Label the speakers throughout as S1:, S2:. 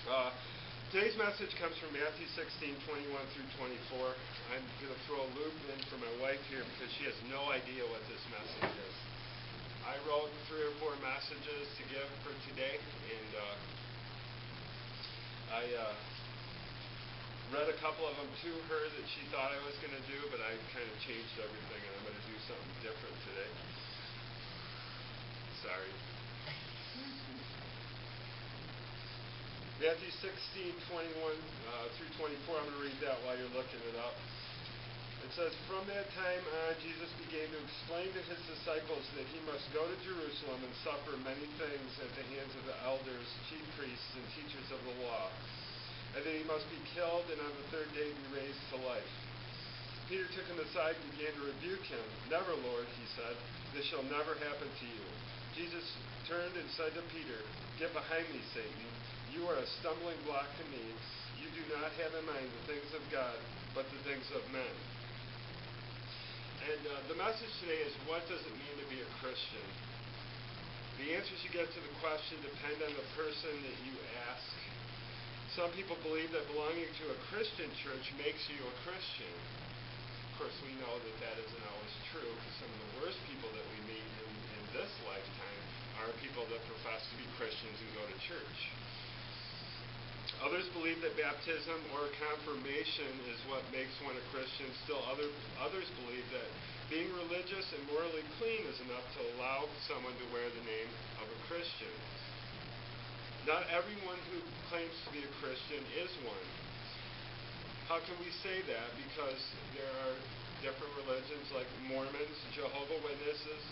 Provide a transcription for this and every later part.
S1: Uh, Today's message comes from Matthew 16:21 through 24. I'm going to throw a loop in for my wife here because she has no idea what this message is. I wrote 3 or 4 messages to give for today, and I read a couple of them to her that she thought I was going to do, but I kind of changed everything, and I'm going to do something different today. Sorry. Matthew 16:21 through 24, I'm going to read that while you're looking it up. It says, "From that time on, Jesus began to explain to his disciples that he must go to Jerusalem and suffer many things at the hands of the elders, chief priests, and teachers of the law, and that he must be killed and on the 3rd day be raised to life. Peter took him aside and began to rebuke him. 'Never, Lord,' he said, 'this shall never happen to you.' Jesus turned and said to Peter, 'Get behind me, Satan. You are a stumbling block to me. You do not have in mind the things of God, but the things of men.'" And the message today is, what does it mean to be a Christian? The answers you get to the question depend on the person that you ask. Some people believe that belonging to a Christian church makes you a Christian. Of course, we know that that isn't always true, because some of the worst people that we meet in this lifetime are people that profess to be Christians and go to church. Others believe that baptism or confirmation is what makes one a Christian. Still others believe that being religious and morally clean is enough to allow someone to wear the name of a Christian. Not everyone who claims to be a Christian is one. How can we say that? Because there are different religions like Mormons, Jehovah's Witnesses,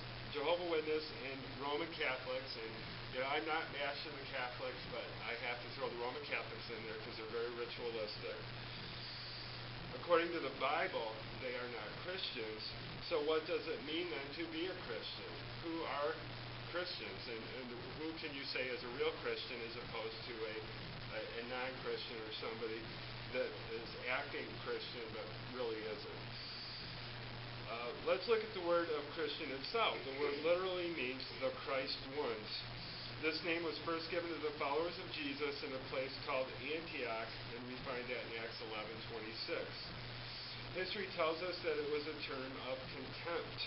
S1: and Roman Catholics. And I'm not bashing the Catholics, but I have to throw the Roman Catholics in there because they're very ritualistic. According to the Bible, they are not Christians. So what does it mean then to be a Christian? Who are Christians, and who can you say is a real Christian as opposed to a non-Christian or somebody that is acting Christian but really isn't? Let's look at the word of Christian itself. The word literally means the Christ ones. This name was first given to the followers of Jesus in a place called Antioch, and we find that in Acts 11:26. History tells us that it was a term of contempt.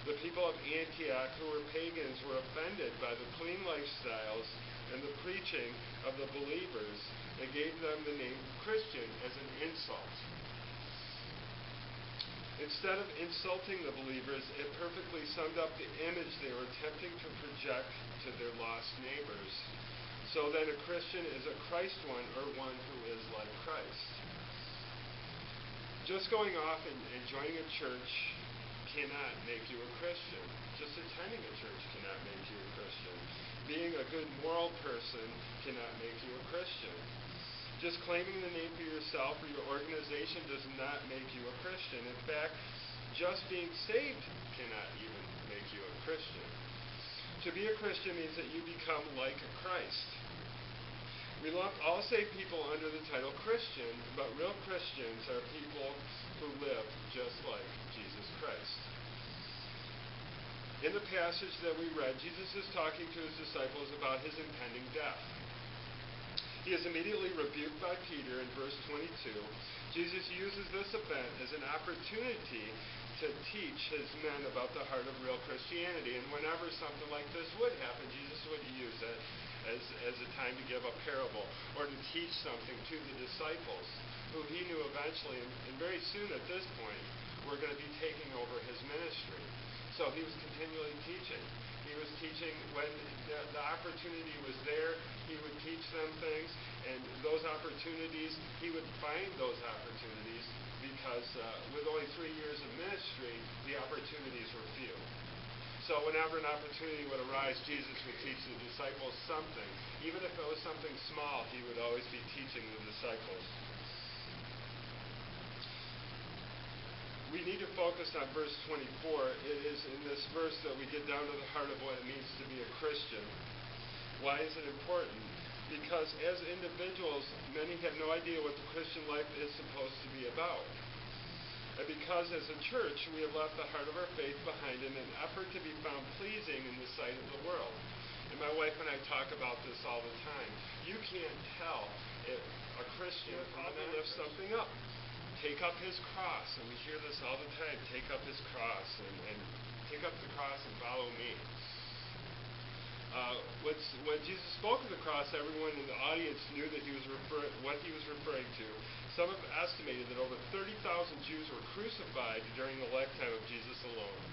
S1: The people of Antioch, who were pagans, were offended by the clean lifestyles and the preaching of the believers and gave them the name Christian as an insult. Instead of insulting the believers, it perfectly summed up the image they were attempting to project to their lost neighbors. So then a Christian is a Christ one, or one who is like Christ. Just going off and joining a church cannot make you a Christian. Just attending a church cannot make you a Christian. Being a good moral person cannot make you a Christian. Just claiming the name for yourself or your organization does not make you a Christian. In fact, just being saved cannot even make you a Christian. To be a Christian means that you become like Christ. We lump all saved people under the title Christian, but real Christians are people who live just like Jesus Christ. In the passage that we read, Jesus is talking to his disciples about his impending death. He is immediately rebuked by Peter in verse 22. Jesus uses this event as an opportunity to teach his men about the heart of real Christianity. And whenever something like this would happen, Jesus would use it as a time to give a parable or to teach something to the disciples, who he knew eventually, and very soon at this point, were going to be taking over his ministry. So he was continually teaching. He was teaching when the opportunity was there. He would teach them things, and those opportunities, he would find those opportunities because with only 3 years of ministry, the opportunities were few. So whenever an opportunity would arise, Jesus would teach the disciples something. Even if it was something small, he would always be teaching the disciples. We need to focus on verse 24. It is in this verse that we get down to the heart of what it means to be a Christian. Why is it important? Because as individuals, many have no idea what the Christian life is supposed to be about. And because as a church, we have left the heart of our faith behind in an effort to be found pleasing in the sight of the world. And my wife and I talk about this all the time. You can't tell if a Christian probably lifts something up. Take up his cross. And we hear this all the time. Take up his cross and take up the cross and follow me. When Jesus spoke of the cross, everyone in the audience knew that what he was referring to. Some have estimated that over 30,000 Jews were crucified during the lifetime of Jesus alone.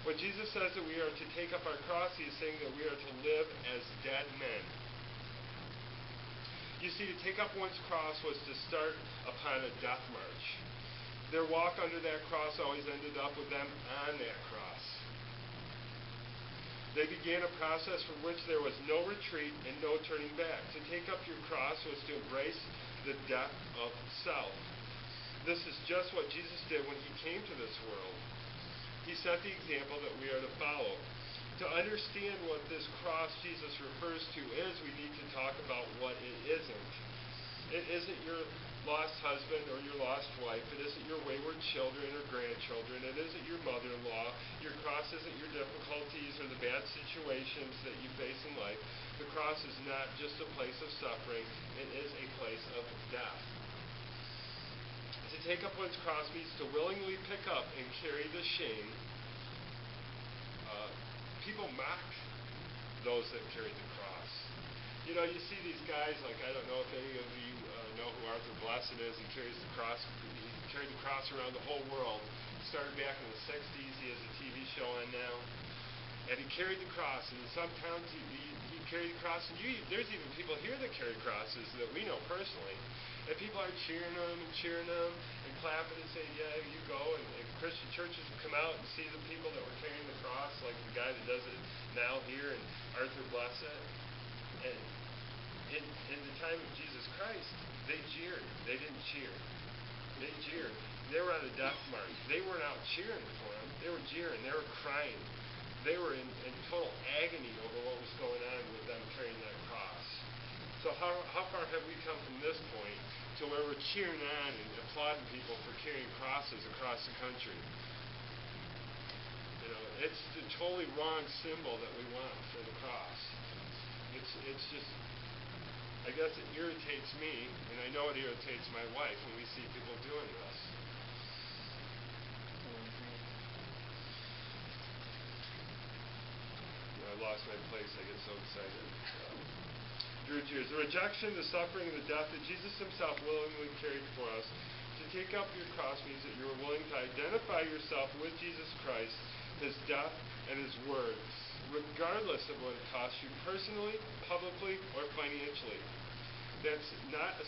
S1: When Jesus says that we are to take up our cross, he is saying that we are to live as dead men. You see, to take up one's cross was to start upon a death march. Their walk under that cross always ended up with them on that cross. They began a process from which there was no retreat and no turning back. To take up your cross was to embrace the death of self. This is just what Jesus did when he came to this world. He set the example that we are to follow. To understand what this cross Jesus refers to is, we need to talk about what it isn't. It isn't your lost husband or your lost wife. It isn't your wayward children or grandchildren. It isn't your mother-in-law. Your cross isn't your difficulties or the bad situations that you face in life. The cross is not just a place of suffering. It is a place of death. To take up one's cross means to willingly pick up and carry the shame. People mock those that carry the cross. You know, you see these guys, like, I don't know if any of you know who Arthur Peless is. He carries the cross. He carried the cross around the whole world. He started back in the 60s. He has a TV show on now. And he carried the cross. And in some towns, he carried the cross. And there's even people here that carry crosses that we know personally. And people are cheering them and clapping and saying, yeah, you go. And Christian churches will come out and see the people that were carrying the cross, like the guy that does it now here, and Arthur Blessett. And in the time of Jesus Christ, they jeered. They didn't cheer. They jeered. They were on a death march. They weren't out cheering for him. They were jeering. They were crying. They were in total agony over what was going on with them carrying that cross. So how far have we come from this point to where we're cheering on and applauding people for carrying crosses across the country? You know, it's the totally wrong symbol that we want for the cross. It's just, I guess it irritates me, and I know it irritates my wife when we see people doing this. I lost my place. I get so excited. Drew Jeers. The rejection, the suffering, and the death that Jesus himself willingly carried for us. To take up your cross means that you are willing to identify yourself with Jesus Christ, his death, and his words, regardless of what it costs you personally, publicly, or financially. That's not a